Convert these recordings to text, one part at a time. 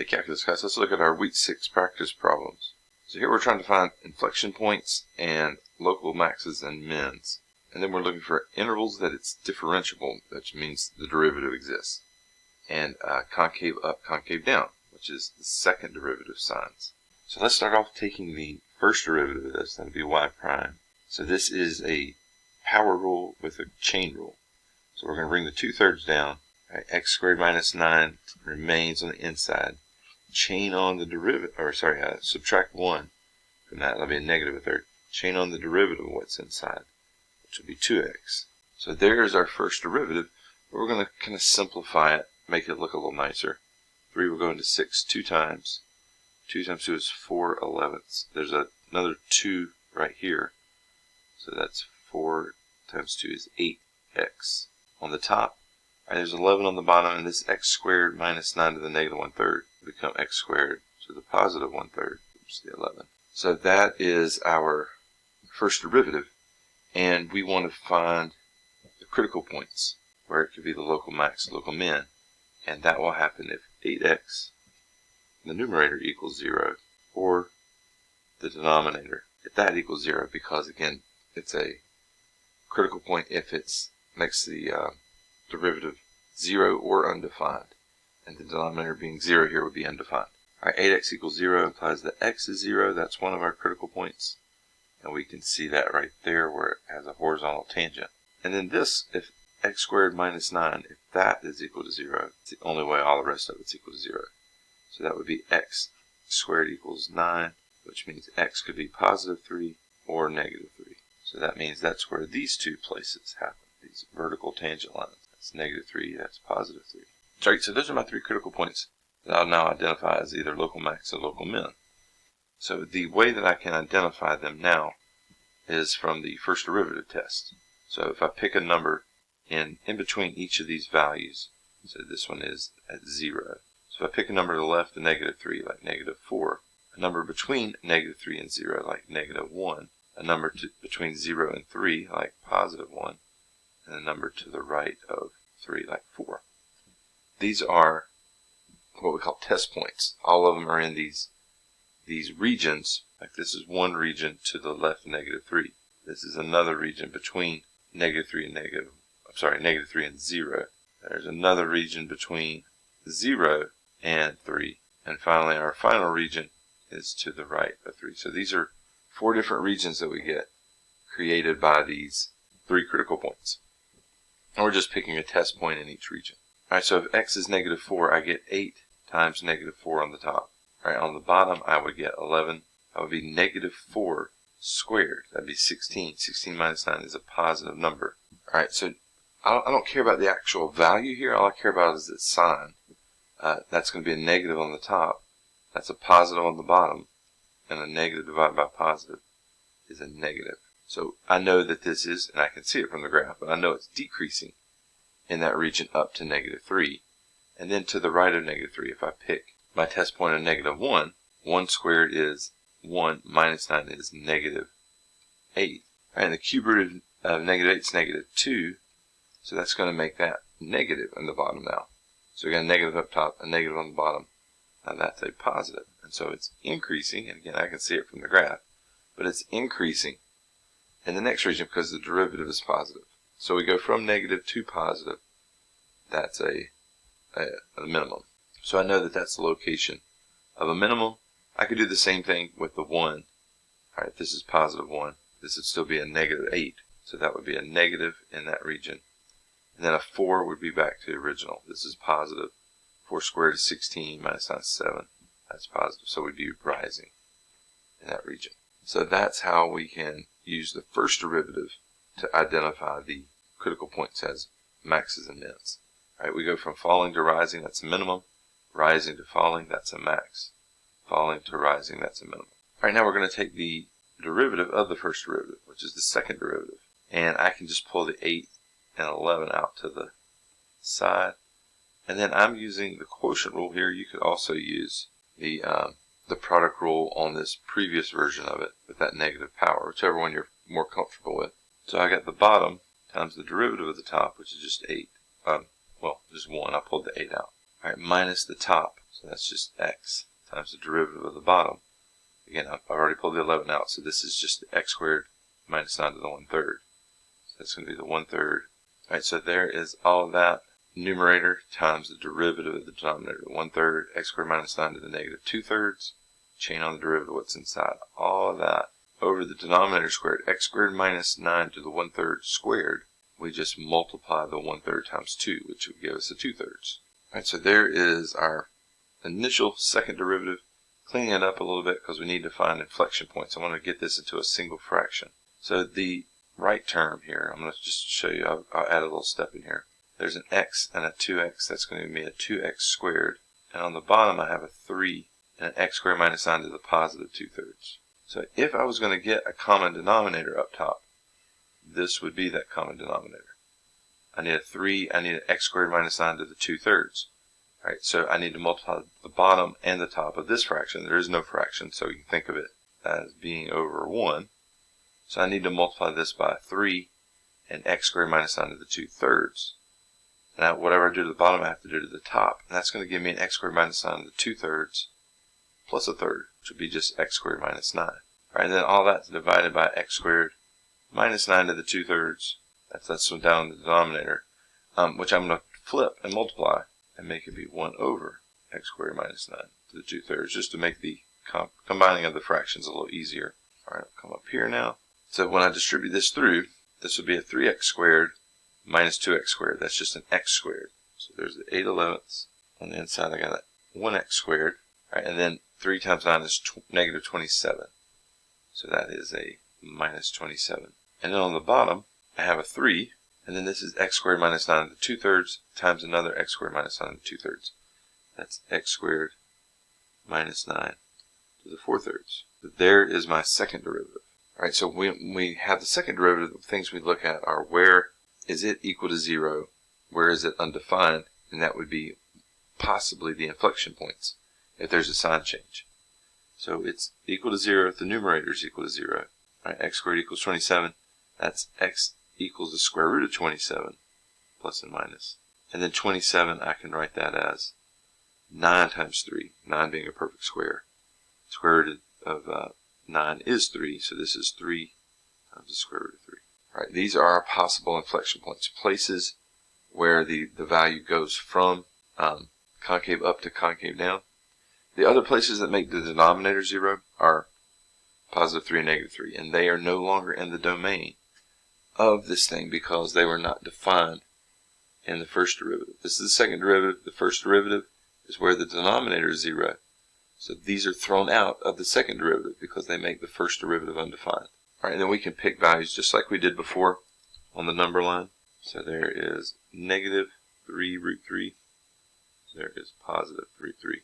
Hey calculus guys, let's look at our week 6 practice problems. So here we're trying to find inflection points and local maxes and mins. And then we're looking for intervals that it's differentiable, which means the derivative exists. And concave up, concave down, which is the second derivative signs. So let's start off taking the first derivative of this, that would be y prime. So this is a power rule with a chain rule. So we're going to bring the 2/3 down. Right, x squared minus 9 remains on the inside. Chain on the derivative, or sorry, subtract 1 from that, that'll be a negative 1/3. Chain on the derivative of what's inside, which will be 2x. So there's our first derivative. We're going to kind of simplify it, make it look a little nicer. 3 will go into 6 2 times. 2 times 2 is 4/11. There's another 2 right here. So that's 4 times 2 is 8x. On the top, right, there's 11 on the bottom, and this x squared minus 9 to the negative 1/3 will become x squared to the positive 1/3, which is the 11. So that is our first derivative, and we want to find the critical points, where it could be the local max, local min, and that will happen if 8x, the numerator, equals 0, or the denominator, if that equals 0, because again, it's a critical point if it makes the derivative 0 or undefined, and the denominator being 0 here would be undefined. Alright, 8x equals 0 implies that x is 0. That's one of our critical points, and we can see that right there where it has a horizontal tangent. And then this, if x squared minus 9, if that is equal to 0, it's the only way all the rest of it's equal to 0. So that would be x squared equals 9, which means x could be positive 3 or negative 3. So that means that's where these two places happen, these vertical tangent lines. That's negative 3, that's positive 3. Alright, so those are my 3 critical points that I'll now identify as either local max or local min. So the way that I can identify them now is from the first derivative test. So if I pick a number in between each of these values, so this one is at 0. So if I pick a number to the left of negative 3, like negative 4, a number between negative 3 and 0, like negative 1, a number between 0 and 3, like positive 1, and a number to the right of 3, like 4. These are what we call test points. All of them are in these regions. Like this is one region to the left of negative 3. This is another region between negative 3 and negative 3 and 0. There's another region between 0 and 3. And finally, our final region is to the right of 3. So these are 4 different regions that we get created by these 3 critical points. And we're just picking a test point in each region. Alright, so if x is negative 4, I get 8 times negative 4 on the top. Alright, on the bottom, I would get 11. That would be negative 4 squared. That would be 16. 16 minus 9 is a positive number. Alright, so I don't care about the actual value here. All I care about is its sign. That's going to be a negative on the top. That's a positive on the bottom. And a negative divided by positive is a negative. So I know that this is, and I can see it from the graph, but I know it's decreasing in that region up to negative 3. And then to the right of negative 3, if I pick my test point of negative 1, 1 squared is 1 minus 9 is negative 8. And the cube root of negative 8 is negative 2, so that's going to make that negative in the bottom now. So we got a negative up top, a negative on the bottom, and that's a positive. And so it's increasing, and again I can see it from the graph, but it's increasing in the next region because the derivative is positive. So we go from negative to positive. That's a minimum. So I know that that's the location of a minimum. I could do the same thing with the 1. Alright, this is positive 1. This would still be a negative 8. So that would be a negative in that region. And then a 4 would be back to the original. This is positive. 4 squared is 16 minus 9 is 7. That's positive. So we'd be rising in that region. So that's how we can use the first derivative to identify the critical points as maxes and mins. Alright, we go from falling to rising, that's a minimum. Rising to falling, that's a max. Falling to rising, that's a minimum. Alright, now we're going to take the derivative of the first derivative, which is the second derivative. And I can just pull the 8 and 11 out to the side. And then I'm using the quotient rule here. You could also use the product rule on this previous version of it with that negative power, whichever one you're more comfortable with. So I got the bottom times the derivative of the top, which is just 8. Well, just 1. I pulled the 8 out. Alright, minus the top. So that's just x times the derivative of the bottom. Again, I've already pulled the 11 out, so this is just x squared minus 9 to the 1/3. So that's going to be the 1/3. Alright, so there is all of that. Numerator times the derivative of the denominator, 1/3, x squared minus 9 to the negative 2/3. Chain on the derivative of what's inside. All of that over the denominator squared, x squared minus 9 to the 1/3 squared. We just multiply the 1/3 times 2, which would give us a 2/3. Alright, so there is our initial second derivative. Cleaning it up a little bit because we need to find inflection points. I want to get this into a single fraction. So the right term here, I'm going to just show you, I'll add a little step in here. There's an x and a 2x, that's going to give me a 2x squared. And on the bottom I have a 3 and an x squared minus 9 to the positive 2/3. So if I was going to get a common denominator up top, this would be that common denominator. I need a 3, I need an x squared minus 9 to the 2/3. Alright, so I need to multiply the bottom and the top of this fraction. There is no fraction, so you can think of it as being over 1. So I need to multiply this by 3 and x squared minus 9 to the 2/3. Now whatever I do to the bottom I have to do to the top. And that's going to give me an x squared minus 9 to the 2/3 plus a third, which would be just x squared minus 9. Alright, and then all that's divided by x squared minus 9 to the 2/3. That's down in the denominator, which I'm going to flip and multiply and make it be 1 over x squared minus 9 to the 2/3, just to make the combining of the fractions a little easier. Alright, I'll come up here now. So when I distribute this through, this would be a 3x squared minus 2x squared. That's just an x squared. So there's the 8/11ths. On the inside I got a 1x squared. Alright, and then 3 times 9 is negative 27. So that is a minus 27. And then on the bottom I have a 3. And then this is x squared minus 9 to the 2/3 times another x squared minus 9 to the 2/3. That's x squared minus 9 to the 4/3. So there is my second derivative. Alright, so when we have the second derivative, the things we look at are where is it equal to 0, where is it undefined, and that would be possibly the inflection points if there's a sign change. So it's equal to 0 if the numerator is equal to 0. Alright, x squared equals 27. That's x equals the square root of 27, plus and minus. And then 27, I can write that as 9 times 3, 9 being a perfect square. Square root of 9 is 3, so this is 3 times the square root of 3. All right, these are our possible inflection points, places where the value goes from concave up to concave down. The other places that make the denominator 0 are positive 3 and negative 3, and they are no longer in the domain of this thing because they were not defined in the first derivative. This is the second derivative. The first derivative is where the denominator is 0. So these are thrown out of the second derivative because they make the first derivative undefined. Alright, and then we can pick values just like we did before on the number line. So there is negative 3 root 3. There is positive root 3.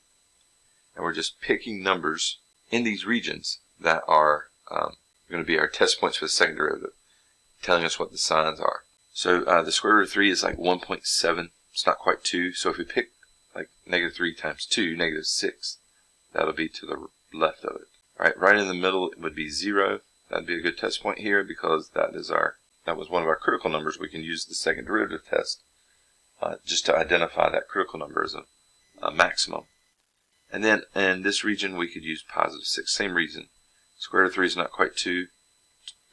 And we're just picking numbers in these regions that are going to be our test points for the second derivative, telling us what the signs are. So the square root of 3 is like 1.7. It's not quite 2. So if we pick like negative 3 times 2, negative 6, that'll be to the left of it. Alright, right in the middle it would be 0. That'd be a good test point here because that was one of our critical numbers. We can use the second derivative test just to identify that critical number as a maximum. And then in this region we could use positive 6. Same reason. Square root of 3 is not quite 2.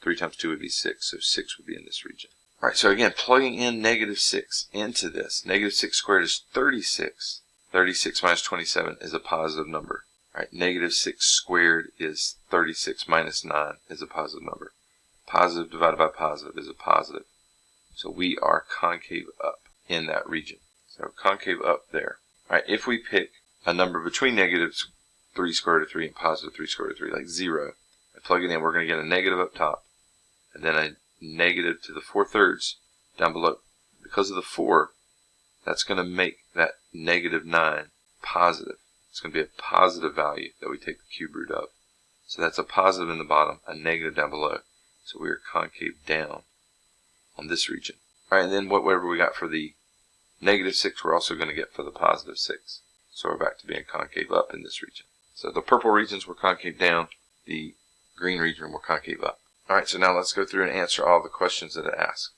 3 times 2 would be 6, so 6 would be in this region. Alright, so again, plugging in negative 6 into this. Negative 6 squared is 36. 36 minus 27 is a positive number. Alright, negative 6 squared is 36 minus 9 is a positive number. Positive divided by positive is a positive. So we are concave up in that region. So concave up there. Alright, if we pick a number between negative 3 square root of 3 and positive 3 square root of 3, like 0, and plug it in, we're going to get a negative up top, and then a negative to the 4/3 down below. Because of the 4, that's going to make that negative 9 positive. It's going to be a positive value that we take the cube root of. So that's a positive in the bottom, a negative down below. So we are concave down on this region. Alright, and then whatever we got for the negative 6, we're also going to get for the positive 6. So we're back to being concave up in this region. So the purple regions were concave down, the green region were concave up. Alright, so now let's go through and answer all the questions that it asks.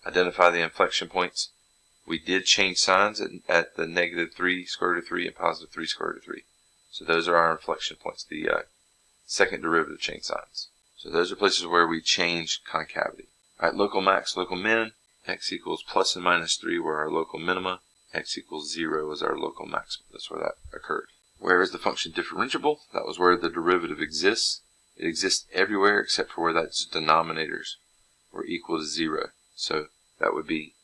Identify the inflection points. we did change signs at the -3 square root of 3 and +3 square root of 3. So those are our inflection points, the second derivative change signs. So those are places where we change concavity. All right, local max, local min, x equals plus and minus 3 were our local minima, x equals 0 is our local maximum. That's where that occurred. Where is the function differentiable? That was where the derivative exists. It exists everywhere except for where those denominators were equal to 0. So that would be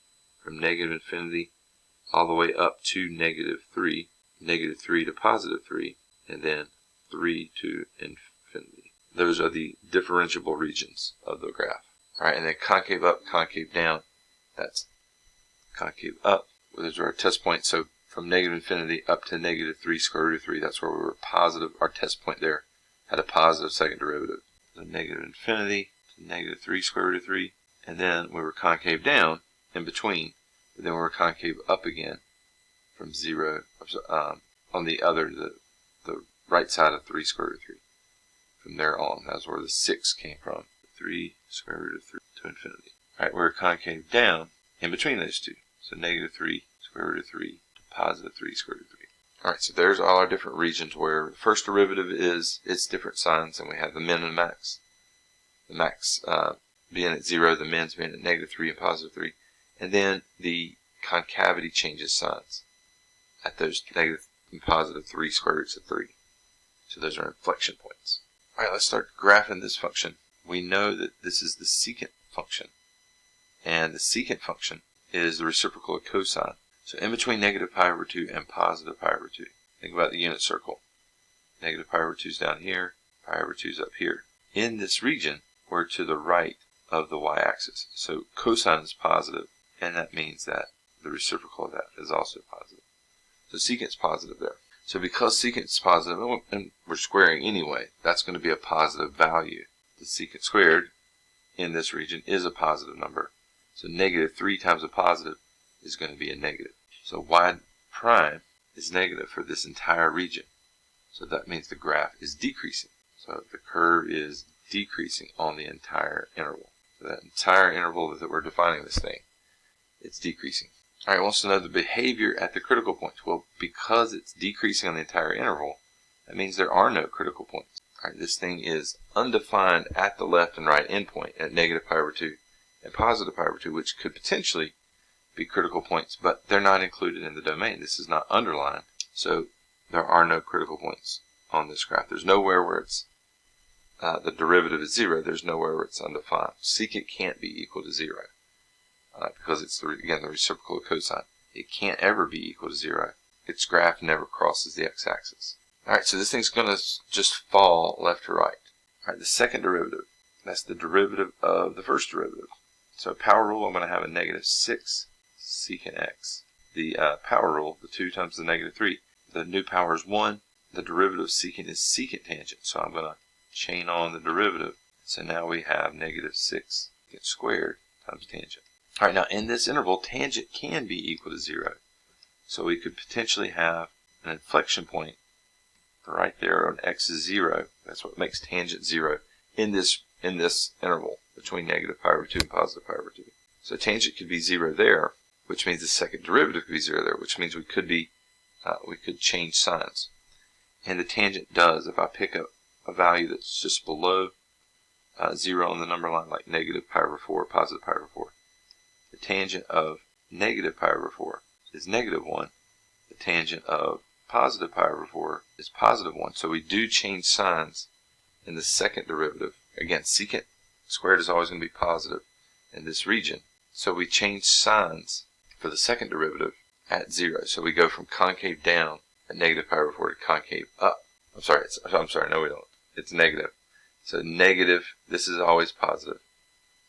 from -infinity all the way up to -3, -3 to +3, and then 3 to infinity. Those are the differentiable regions of the graph. All right, and then concave up, concave down. That's concave up. Well, those are our test points. So from -infinity up to -3 square root of 3, that's where we were positive. Our test point there had a positive second derivative. So -infinity to -3 square root of 3, and then we were concave down in between. But then we were concave up again from 0 on the the right side of 3 square root of 3. From there on, that's where the 6 came from. 3 square root of 3 to infinity. All right, we're concave down in between those two. So -3 square root of 3 to +3 square root of 3. All right, so there's all our different regions where the first derivative is its different signs, and we have the min and max. The max being at 0, the min's being at -3 and +3. And then the concavity changes signs at those negative and +3 square roots of 3. So those are inflection points. All right, let's start graphing this function. We know that this is the secant function, and the secant function is the reciprocal of cosine. So in between -π/2 and +π/2, think about the unit circle. -π/2 is down here, π/2 is up here. In this region, we're to the right of the y-axis. So cosine is positive, and that means that the reciprocal of that is also positive. So secant's positive there. So because secant's positive, and we're squaring anyway, that's going to be a positive value. The secant squared in this region is a positive number. So -3 times a positive is going to be a negative. So y prime is negative for this entire region. So that means the graph is decreasing. So the curve is decreasing on the entire interval. So that entire interval that we're defining this thing, it's decreasing. All right, it wants to know the behavior at the critical points. Well, because it's decreasing on the entire interval, that means there are no critical points. All right, this thing is undefined at the left and right endpoint at -π/2 and +π/2, which could potentially be critical points, but they're not included in the domain. This is not underlined, so there are no critical points on this graph. There's nowhere where it's the derivative is 0. There's nowhere where it's undefined. Secant can't be equal to 0 because it's, again, the reciprocal of cosine. It can't ever be equal to 0. Its graph never crosses the x-axis. All right, so this thing's going to just fall left to right. All right, the second derivative, that's the derivative of the first derivative. So power rule, I'm going to have a -6 secant x. The power rule, the 2 times the -3, the new power is 1. The derivative of secant is secant tangent. So I'm going to chain on the derivative. So now we have -6 secant squared times tangent. All right, now in this interval, tangent can be equal to 0. So we could potentially have an inflection point right there on x is 0. That's what makes tangent 0 in this interval between -π/2 and +π/2. So tangent could be 0 there, which means the second derivative could be 0 there, which means we could change signs. And the tangent does, if I pick up a value that's just below 0 on the number line, like -π/4, +π/4, the tangent of -π/4 is -1. The tangent of +π/4 is +1. So we do change signs in the second derivative. Again, secant squared is always going to be positive in this region. So we change signs for the second derivative at 0. So we go from concave down at -π/4 to concave up. I'm sorry, no we don't. It's negative. So negative, this is always positive.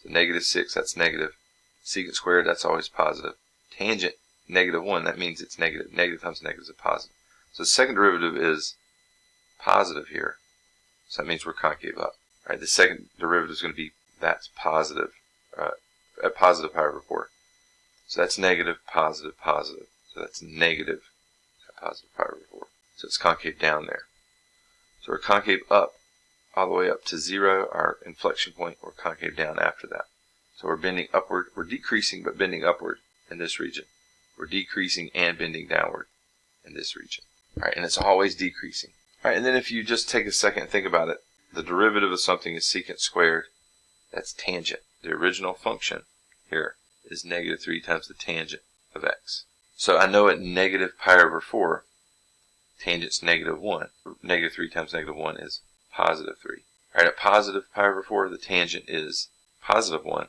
So -6, that's negative. Secant squared, that's always positive. Tangent, -1, that means it's negative. Negative times negative is a positive. So the second derivative is positive here. So that means we're concave up. All right, the second derivative is going to be, that's positive, at +π/4. So that's negative, positive, positive. So that's negative at +π/4. So it's concave down there. So we're concave up all the way up to 0, our inflection point. We're concave down after that. So we're bending upward. We're decreasing but bending upward in this region. we're decreasing and bending downward in this region. All right, and it's always decreasing. All right, and then if you just take a second and think about it, the derivative of something is secant squared. That's tangent. The original function here is negative 3 times the tangent of x. So I know at negative pi over 4, tangent's negative 1. Negative 3 times negative 1 is positive 3. All right, at positive pi over 4, the tangent is positive 1.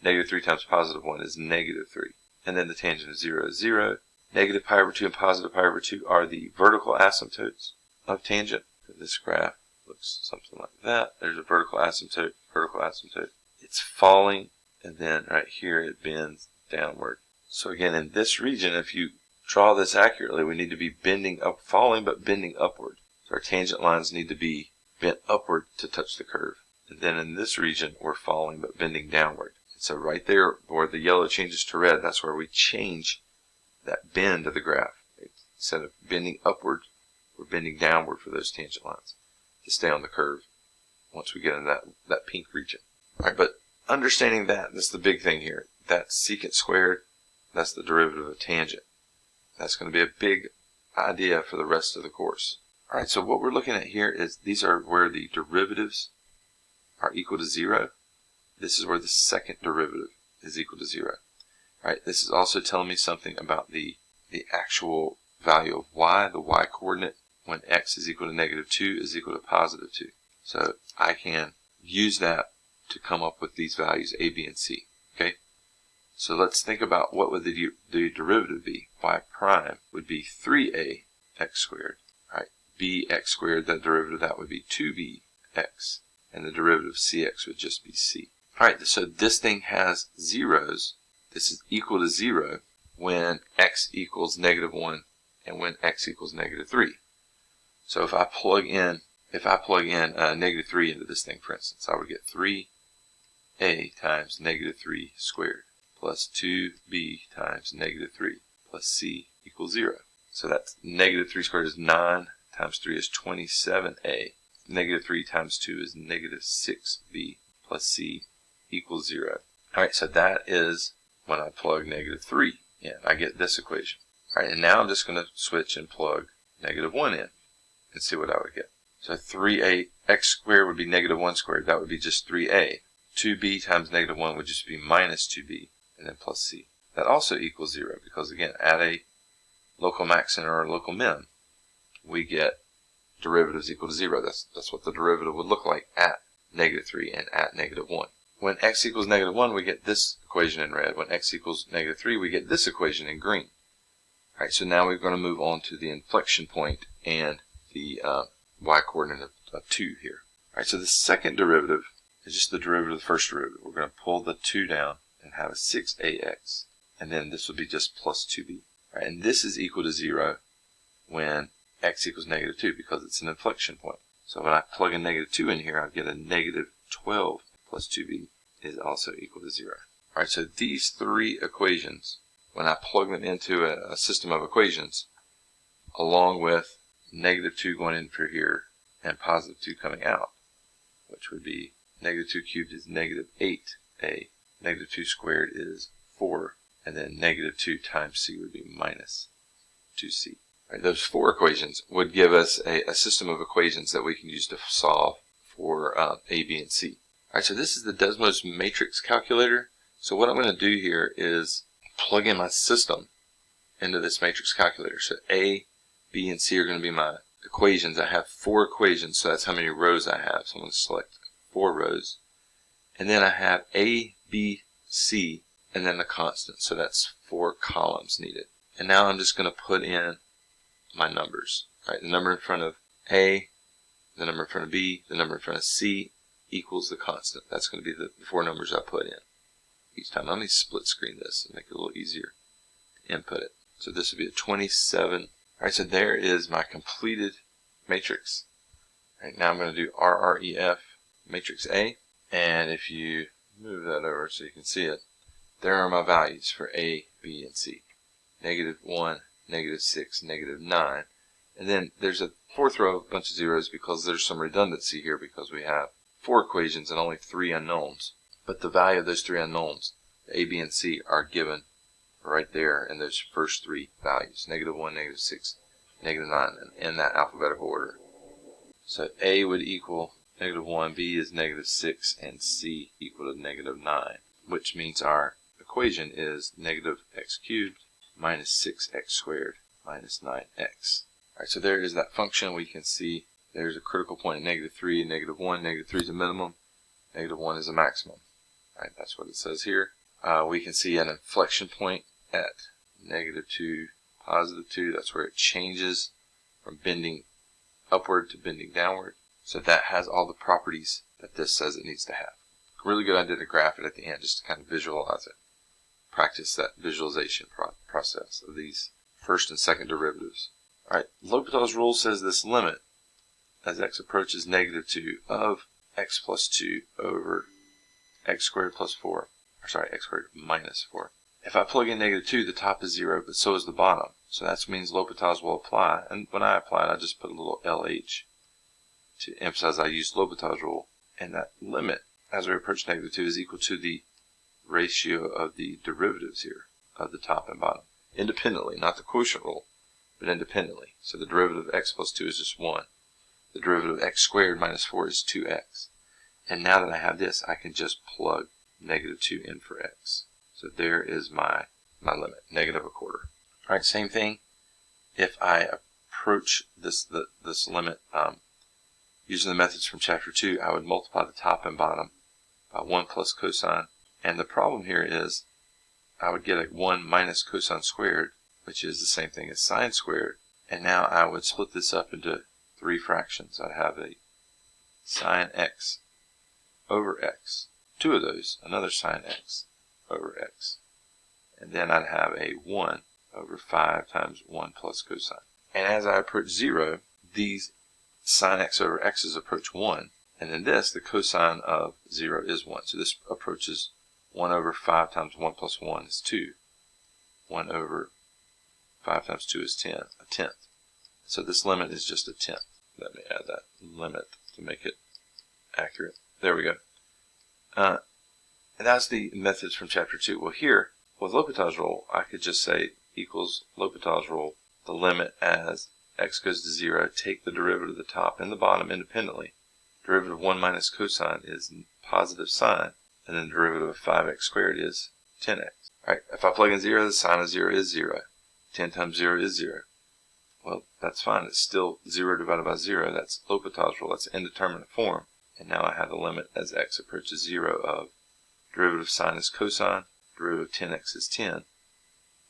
Negative 3 times positive 1 is negative 3. And then the tangent of 0 is 0. Negative pi over 2 and positive pi over 2 are the vertical asymptotes of tangent. This graph looks something like that. There's a vertical asymptote, vertical asymptote. It's falling, and then right here it bends downward. So again, in this region, if you draw this accurately, we need to be bending up, falling, but bending upward. So our tangent lines need to be bent upward to touch the curve. And then in this region, we're falling, but bending downward. And so right there, where the yellow changes to red, that's where we change that bend of the graph. Instead of bending upward, we're bending downward for those tangent lines to stay on the curve once we get in that pink region. All right, but understanding that's the big thing here. That's secant squared. That's the derivative of tangent. That's going to be a big idea for the rest of the course. All right, so what we're looking at here is these are where the derivatives are equal to 0. This is where the second derivative is equal to 0. All right, this is also telling me something about the actual value of y, the y coordinate, when x is equal to negative 2 is equal to positive 2. So I can use that to come up with these values a, b, and c. Okay? So let's think about what would the derivative be. Y prime would be 3a x squared. Right? Bx squared, the derivative of that would be 2bx. And the derivative of cx would just be c. Alright, so this thing has zeros. This is equal to 0 when x equals negative 1 and when x equals negative 3. So if I plug in negative 3 into this thing, for instance, I would get 3a times negative 3 squared plus 2b times negative 3 plus c equals 0. So that's negative 3 squared is 9 times 3 is 27a. Negative 3 times 2 is negative 6b plus c equals 0. Alright, so that is when I plug negative 3 in. I get this equation. Alright, and now I'm just going to switch and plug negative 1 in and see what I would get. So 3a x squared would be negative 1 squared. That would be just 3a. 2b times negative 1 would just be minus 2b, and then plus c. That also equals 0 because, again, at a local maximum or a local min, we get derivatives equal to 0. That's what the derivative would look like at negative 3 and at negative 1. When x equals negative 1, we get this equation in red. When x equals negative 3, we get this equation in green. All right, so now we're going to move on to the inflection point and the y-coordinate of 2 here. All right, so the second derivative is just the derivative of the first derivative. We're going to pull the 2 down and have a 6ax, and then this will be just plus 2b. All right, and this is equal to 0 when x equals negative 2 because it's an inflection point. So when I plug in negative 2 in here, I get a negative 12 plus 2b is also equal to 0. All right, so these three equations, when I plug them into a system of equations, along with negative 2 going in for here and positive 2 coming out, which would be negative 2 cubed is negative 8a, negative 2 squared is 4, and then negative 2 times c would be minus 2c. Right, those four equations would give us a system of equations that we can use to solve for a, b, and c. All right, so this is the Desmos matrix calculator. So what I'm going to do here is plug in my system into this matrix calculator. So a, b, and c are going to be my equations. I have 4 equations, so that's how many rows I have. So I'm going to select 4 rows. And then I have a, b, c, and then the constant. So that's 4 columns needed. And now I'm just going to put in my numbers. All right, the number in front of a, the number in front of b, the number in front of c equals the constant. That's going to be the 4 numbers I put in each time. Let me split screen this and make it a little easier to input it. So this would be a 27. All right, so there is my completed matrix. All right, now I'm going to do RREF matrix A, and if you move that over so you can see it, there are my values for A, B, and C. Negative 1, negative 6, negative 9. And then there's a 4th row, a bunch of zeros because there's some redundancy here because we have 4 equations and only 3 unknowns. But the value of those 3 unknowns, A, B, and C, are given right there in those first three values, -1, -6, -9, and in that alphabetical order. So A would equal -1, B is -6, and C equal to -9, which means our equation is -x cubed minus 6x squared minus 9x. Alright, so there is that function. We can see there's a critical point at -3 and -1. -3 is a minimum, -1 is a maximum. Alright, that's what it says here. We can see an inflection point at -2, +2. That's where it changes from bending upward to bending downward. So that has all the properties that this says it needs to have. Really good idea to graph it at the end just to kind of visualize it. Practice that visualization process of these first and second derivatives. Alright, L'Hopital's rule says this limit as x approaches -2 of x plus 2 over x squared plus 4, or sorry, x squared minus 4. If I plug in -2, the top is 0, but so is the bottom. So that means L'Hopital's will apply, and when I apply it, I just put a little LH to emphasize I used L'Hopital's rule, and that limit as we approach -2 is equal to the ratio of the derivatives here, of the top and bottom, independently, not the quotient rule, but independently. So the derivative of x plus 2 is just 1. The derivative of x squared minus 4 is 2x. And now that I have this, I can just plug -2 in for x. So there is my limit, -1/4. Alright, same thing. If I approach this limit using the methods from chapter 2, I would multiply the top and bottom by 1 plus cosine. And the problem here is I would get a 1 minus cosine squared, which is the same thing as sine squared. And now I would split this up into 3 fractions. I'd have a sine x over x. 2 of those, another sine x over x. And then I'd have a 1 over 5 times 1 plus cosine. And as I approach 0, these sine x over x's approach 1. And then this, the cosine of 0 is 1. So this approaches 1 over 5 times 1 plus 1 is 2. 1 over 5 times 2 is 10, a tenth. So this limit is just a tenth. Let me add that limit to make it accurate. There we go. And that's the methods from chapter 2. Well, here, with L'Hopital's rule, I could just say equals L'Hopital's rule, the limit as x goes to 0, take the derivative of the top and the bottom independently. Derivative of 1 minus cosine is positive sine, and then the derivative of 5x squared is 10x. Alright, if I plug in 0, the sine of 0 is 0. 10 times 0 is 0. Well, that's fine. It's still 0 divided by 0. That's L'Hopital's rule. That's indeterminate form. And now I have the limit as x approaches 0 of derivative of sine is cosine, derivative of 10x is 10.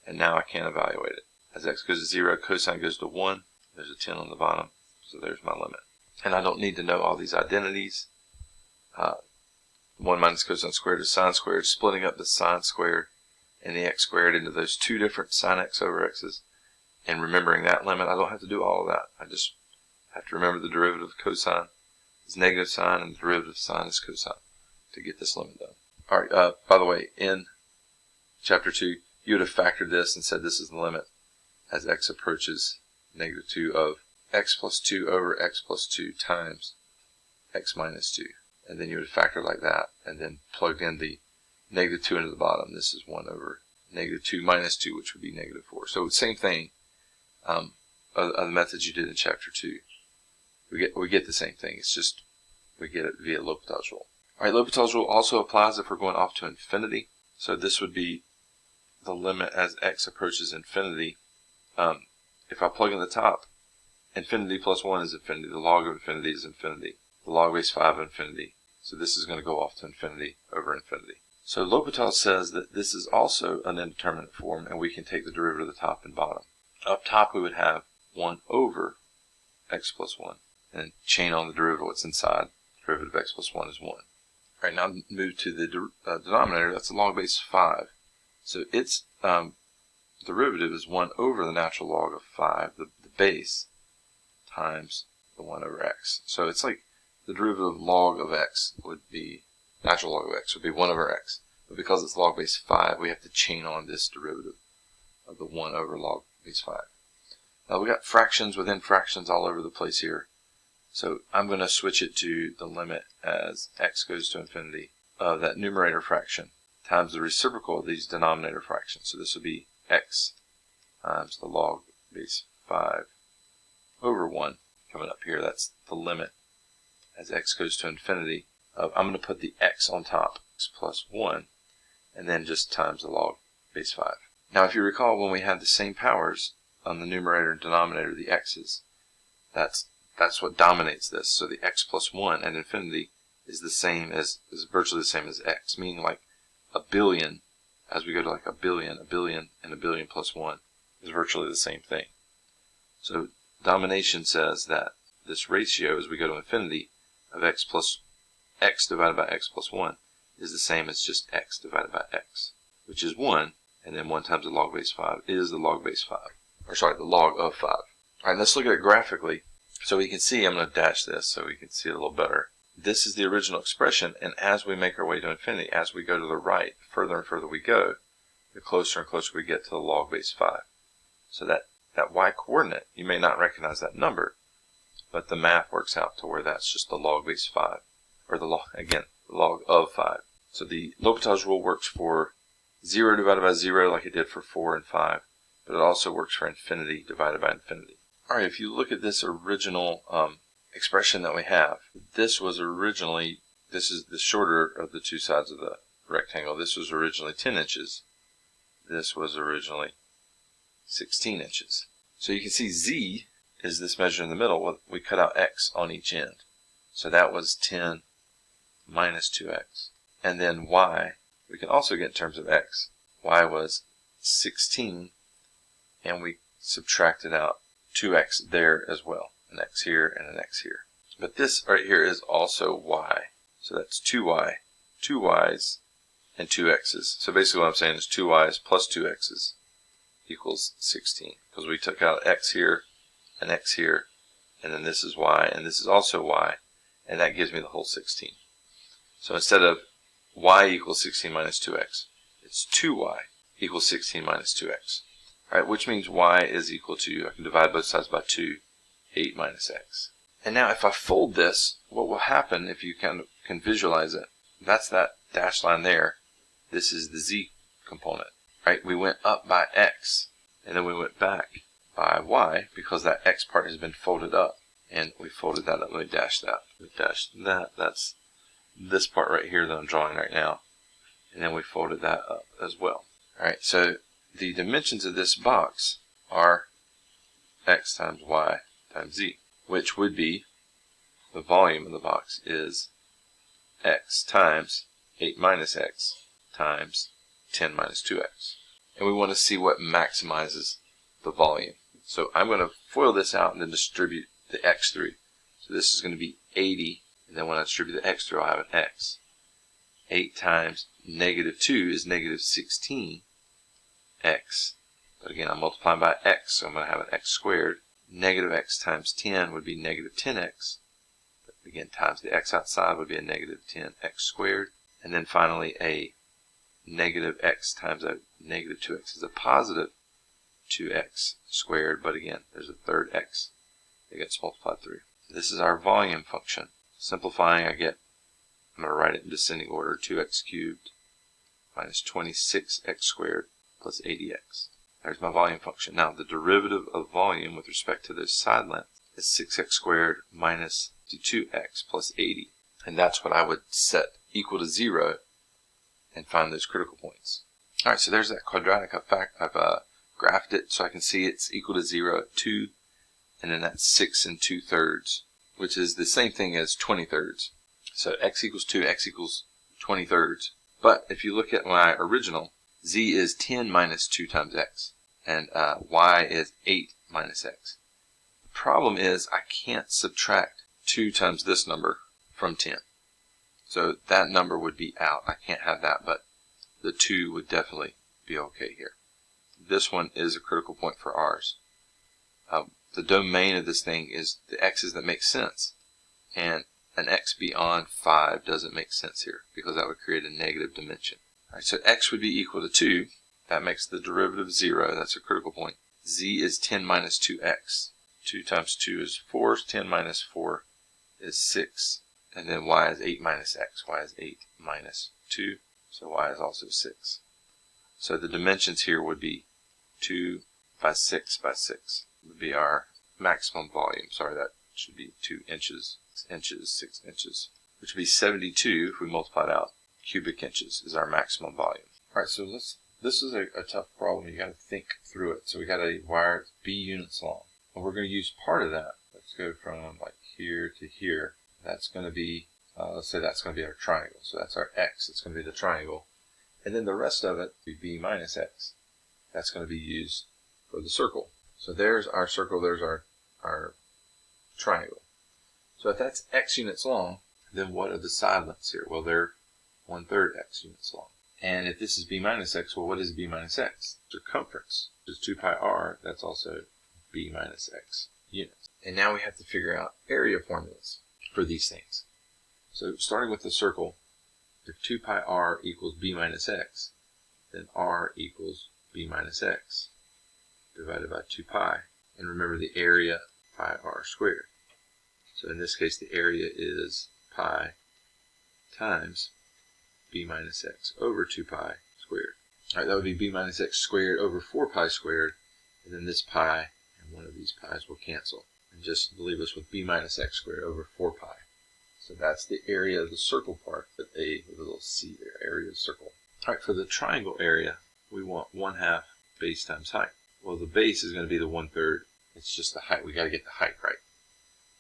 And now I can evaluate it. As x goes to 0, cosine goes to 1. There's a 10 on the bottom. So there's my limit. And I don't need to know all these identities. 1 minus cosine squared is sine squared, splitting up the sine squared and the x squared into those 2 different sine x over x's. And remembering that limit, I don't have to do all of that. I just have to remember the derivative of cosine is negative sine and the derivative of sine is cosine to get this limit done. Alright, by the way, in chapter 2, you would have factored this and said this is the limit as x approaches -2 of x plus 2 over x plus 2 times x minus 2. And then you would have factored like that and then plugged in the -2 into the bottom. This is 1 over -2 minus 2, which would be -4. So same thing of the methods you did in chapter 2. We get the same thing. It's just we get it via L'Hopital's rule. Alright, L'Hopital's rule also applies if we're going off to infinity. So this would be the limit as x approaches infinity. If I plug in the top, infinity plus 1 is infinity. The log of infinity is infinity. The log base 5 of infinity. So this is going to go off to infinity over infinity. So L'Hopital says that this is also an indeterminate form, and we can take the derivative of the top and bottom. Up top we would have 1 over x plus 1, and chain on the derivative of what's inside. Derivative of x plus 1 is 1. Alright, now move to the denominator. That's the log base 5. So its derivative is 1 over the natural log of 5, the base, times the 1 over x. So it's like the derivative of log of x would be, natural log of x would be 1 over x. But because it's log base 5, we have to chain on this derivative of the 1 over log base 5. Now we got fractions within fractions all over the place here. So I'm going to switch it to the limit as x goes to infinity of that numerator fraction times the reciprocal of these denominator fractions. So this would be x times the log base 5 over 1. Coming up here, that's the limit as x goes to infinity. I'm going to put the x on top, x plus 1, and then just times the log base 5. Now if you recall, when we had the same powers on the numerator and denominator, the x's, that's what dominates this. So the x plus 1 at infinity is virtually the same as x, meaning like a billion, as we go to like a billion, and a billion plus 1 is virtually the same thing. So domination says that this ratio, as we go to infinity, of x divided by x plus 1 is the same as just x divided by x, which is 1, and then 1 times the log base 5 is the log base 5, or sorry, the log of 5. Alright, let's look at it graphically. So we can see, I'm going to dash this so we can see it a little better. This is the original expression, and as we make our way to infinity, as we go to the right, further and further we go, the closer and closer we get to the log base 5. So that y coordinate, you may not recognize that number, but the math works out to where that's just the log base 5, or the log of 5. So the L'Hopital's rule works for 0 divided by 0 like it did for 4 and 5, but it also works for infinity divided by infinity. Alright, if you look at this original expression that we have, this is the shorter of the two sides of the rectangle. This was originally 10 inches. This was originally 16 inches. So you can see z is this measure in the middle. We cut out x on each end. So that was 10 minus 2x. And then y, we can also get in terms of x. Y was 16, and we subtracted out 2x there as well. An x here and an x here. But this right here is also y. So that's 2y, 2 y's, and 2 x's. So basically what I'm saying is 2 y's plus 2 x's equals 16. Because we took out x here, and x here, and then this is y, and this is also y, and that gives me the whole 16. So instead of y equals 16 minus 2x, it's 2y equals 16 minus 2x. Alright, which means y is equal to, I can divide both sides by 2, 8 minus x. And now if I fold this, what will happen, if you can visualize it, that's that dashed line there. This is the z component. Right? We went up by x, and then we went back by y, because that x part has been folded up. And we folded that up. Let me dash that. We dashed that. That's this part right here that I'm drawing right now. And then we folded that up as well. Alright, so the dimensions of this box are x times y times z, which would be, the volume of the box is x times 8 minus x times 10 minus 2x. And we want to see what maximizes the volume. So I'm going to FOIL this out and then distribute the x through. So this is going to be 80, and then when I distribute the x through, I'll have an x. 8 times negative 2 is negative 16x. But again, I'm multiplying by x, so I'm going to have an x squared. Negative x times 10 would be negative 10x. But again, times the x outside would be a negative 10x squared. And then finally, a negative x times a negative 2x is a positive 2x squared. But again, there's a third x that gets multiplied through. This is our volume function. Simplifying, I'm going to write it in descending order, 2x cubed minus 26x squared plus 80x. There's my volume function. Now, the derivative of volume with respect to those side lengths is 6x squared minus 2x plus 80. And that's what I would set equal to 0 and find those critical points. Alright, so there's that quadratic. I've graphed it so I can see it's equal to 0 at 2, and then that's 6 2/3, which is the same thing as 20/3. So x equals 2, x equals 20/3. But if you look at my original, z is 10 minus 2 times x, and y is 8 minus x. The problem is I can't subtract 2 times this number from 10. So that number would be out. I can't have that, but the 2 would definitely be okay here. This one is a critical point for ours. The domain of this thing is the x's that make sense, and an x beyond 5 doesn't make sense here, because that would create a negative dimension. Alright, so x would be equal to 2. That makes the derivative 0. That's a critical point. Z is 10 minus 2x. 2 times 2 is 4. 10 minus 4 is 6. And then y is 8 minus x. Y is 8 minus 2. So y is also 6. So the dimensions here would be 2 by 6 by 6 would be our maximum volume. Sorry, that should be 2 inches, 6 inches, which would be 72 if we multiply it out. Cubic inches is our maximum volume. All right, so this is a tough problem. You got to think through it. So we got a wire that's B units long, and we're going to use part of that. Let's go from like here to here. That's going to be, let's say that's going to be our triangle. So that's our x. It's going to be the triangle. And then the rest of it would be b minus x. That's going to be used for the circle. So there's our circle, there's our triangle. So if that's x units long, then what are the side lengths here? Well, they're 1/3 x units long. And if this is b minus x, well, what is b minus x? Circumference, which is 2 pi r, that's also b minus x units. And now we have to figure out area formulas for these things. So starting with the circle, if 2 pi r equals b minus x, then r equals b minus x divided by 2 pi. And remember the area, pi r squared. So in this case, the area is pi times b minus x over 2 pi squared. All right, that would be b minus x squared over 4 pi squared, and then this pi and one of these pi's will cancel, and just leave us with b minus x squared over 4 pi. So that's the area of the circle part, with a little c there, area of the circle. All right, for the triangle area, we want 1/2 base times height. Well, the base is going to be the 1/3. It's just the height. We got to get the height right.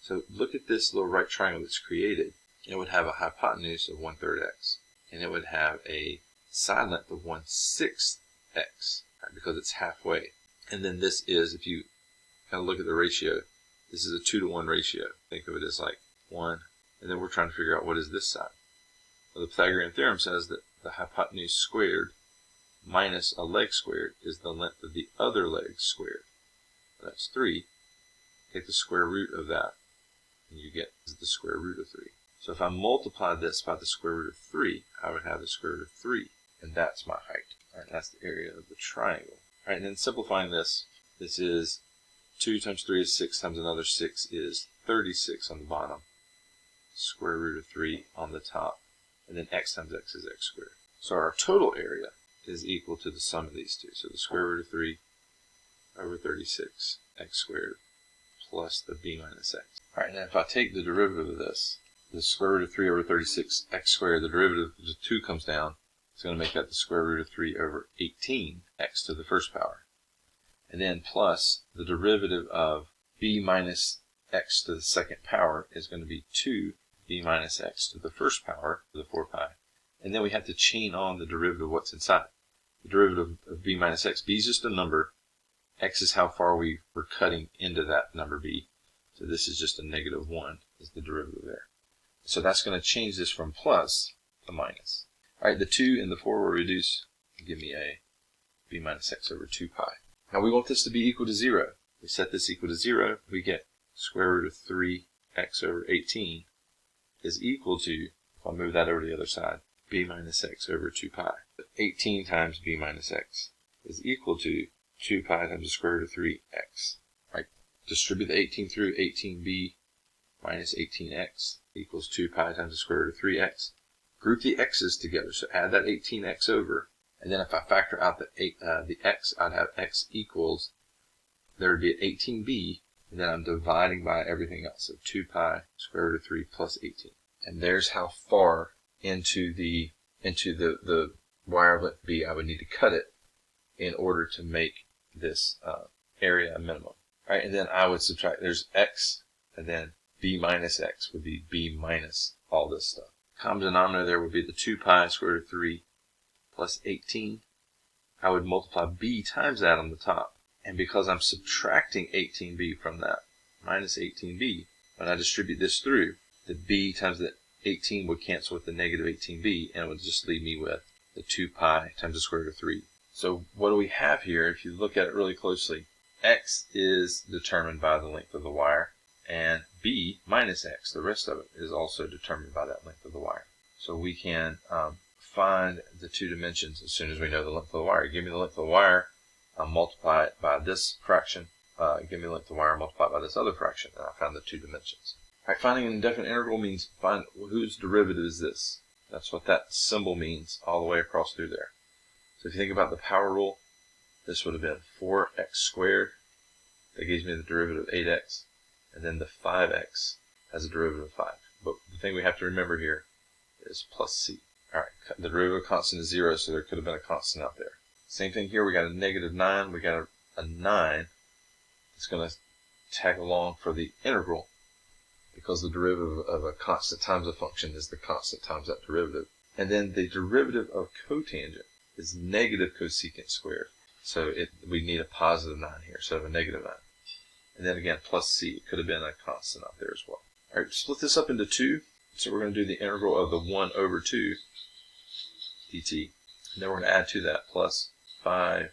So look at this little right triangle that's created. It would have a hypotenuse of 1/3 x, and it would have a side length of 1/6 x, right, because it's halfway. And then this is, if you kind of look at the ratio, this is a 2-to-1 ratio. Think of it as like 1. And then we're trying to figure out what is this side. Well, the Pythagorean theorem says that the hypotenuse squared minus a leg squared is the length of the other leg squared. That's 3. Take the square root of that, and you get the square root of 3. So if I multiply this by the square root of 3, I would have the square root of 3, and that's my height. All right, that's the area of the triangle. All right, and then simplifying this, this is 2 times 3 is 6 times another 6 is 36 on the bottom. Square root of 3 on the top, and then x times x is x squared. So our total area is equal to the sum of these two. So the square root of 3 over 36 x squared plus the b minus x. All right, now if I take the derivative of this, the square root of 3 over 36 x squared, the derivative of the 2 comes down. It's going to make that the square root of 3 over 18 x to the first power. And then plus the derivative of b minus x to the second power is going to be 2b minus x to the first power to the 4 pi. And then we have to chain on the derivative of what's inside. The derivative of b minus x, b is just a number. X is how far we were cutting into that number b. So this is just a -1 is the derivative there. So that's going to change this from plus to minus. All right, the 2 and the 4 will reduce and give me a b minus x over 2 pi. Now we want this to be equal to 0. We set this equal to 0, we get square root of 3x over 18 is equal to, if I move that over to the other side, b minus x over 2 pi. 18 times b minus x is equal to 2 pi times the square root of 3x. Right? Distribute the 18 through, 18b minus 18x equals 2 pi times the square root of 3x. Group the x's together, so add that 18x over, and then if I factor out the x, I'd have x equals, there would be an 18b, and then I'm dividing by everything else, so 2 pi square root of 3 plus 18. And there's how far into the wire length b I would need to cut it in order to make this area a minimum. All right, and then I would subtract, there's x, and then b minus x would be b minus all this stuff. Common denominator there would be the 2 pi square root of 3 plus 18. I would multiply b times that on the top. And because I'm subtracting 18b from that, minus 18b, when I distribute this through, the b times the 18 would cancel with the negative 18b, and it would just leave me with the 2 pi times the square root of 3. So what do we have here? If you look at it really closely, x is determined by the length of the wire, and b minus x, the rest of it, is also determined by that length of the wire. So we can find the two dimensions as soon as we know the length of the wire. Give me the length of the wire, I'll multiply it by this fraction, give me the length of the wire, multiply it by this other fraction, and I found the two dimensions. All right, finding an indefinite integral means find whose derivative is this. That's what that symbol means all the way across through there. So if you think about the power rule, this would have been 4x squared. That gives me the derivative of 8x. And then the 5x has a derivative of 5. But the thing we have to remember here is plus c. Alright, the derivative constant is 0, so there could have been a constant out there. Same thing here, we got a negative 9, we got a 9 that's going to tag along for the integral, because the derivative of a constant times a function is the constant times that derivative. And then the derivative of cotangent is negative cosecant squared. So we need a positive 9 here instead of a negative 9. And then again, plus c. It could have been a constant out there as well. All right, split this up into 2. So we're going to do the integral of the 1 over 2 dt. And then we're going to add to that plus 5,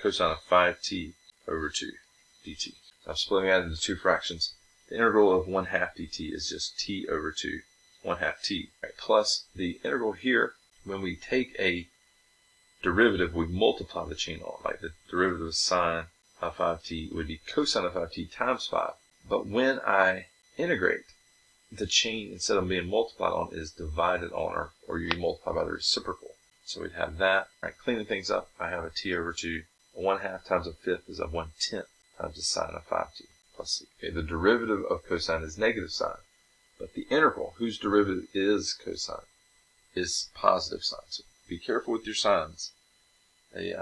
cosine of 5t over 2 dt. So I'm splitting that into 2 fractions. The integral of 1/2 dt is just t over 2, 1/2 t. Right, plus the integral here, when we take a derivative, we multiply the chain on. Like the derivative of sine of 5t would be cosine of 5t times 5. But when I integrate, the chain, instead of being multiplied on, is divided on, or you multiply by the reciprocal. So we'd have that. Right, cleaning things up, I have a t over 2. 1/2 times a fifth is a 1/10 times the sine of 5t plus c. Okay, the derivative of cosine is negative sine. But the integral, whose derivative is cosine, is positive sine. So be careful with your signs. They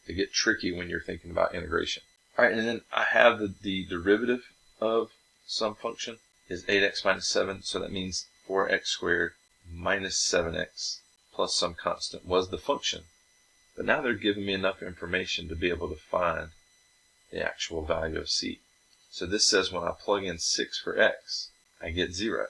get tricky when you're thinking about integration. All right, and then I have the derivative of some function is 8x minus 7, so that means 4x squared minus 7x plus some constant was the function. But now they're giving me enough information to be able to find the actual value of c. So this says when I plug in 6 for x, I get 0.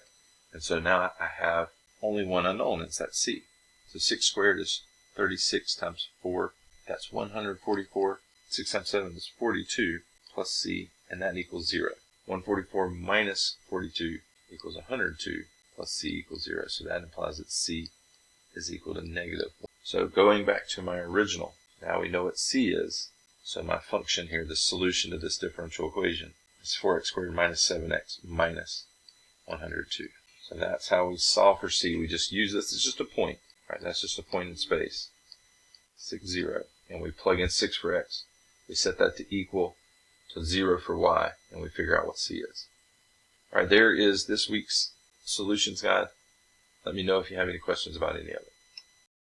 And so now I have only one unknown, it's that c. So 6 squared is 36 times 4, that's 144. 6 times 7 is 42 plus c, and that equals 0. 144 minus 42 equals 102 plus c equals 0. So that implies that c is equal to negative. So going back to my original, now we know what c is. So my function here, the solution to this differential equation, is 4x squared minus 7x minus 102. So that's how we solve for c. We just use this as just a point. Right, that's just a point in space. 6, 0. And we plug in 6 for x. We set that to equal to 0 for y, and we figure out what c is. All right, there is this week's solutions guide. Let me know if you have any questions about any of it.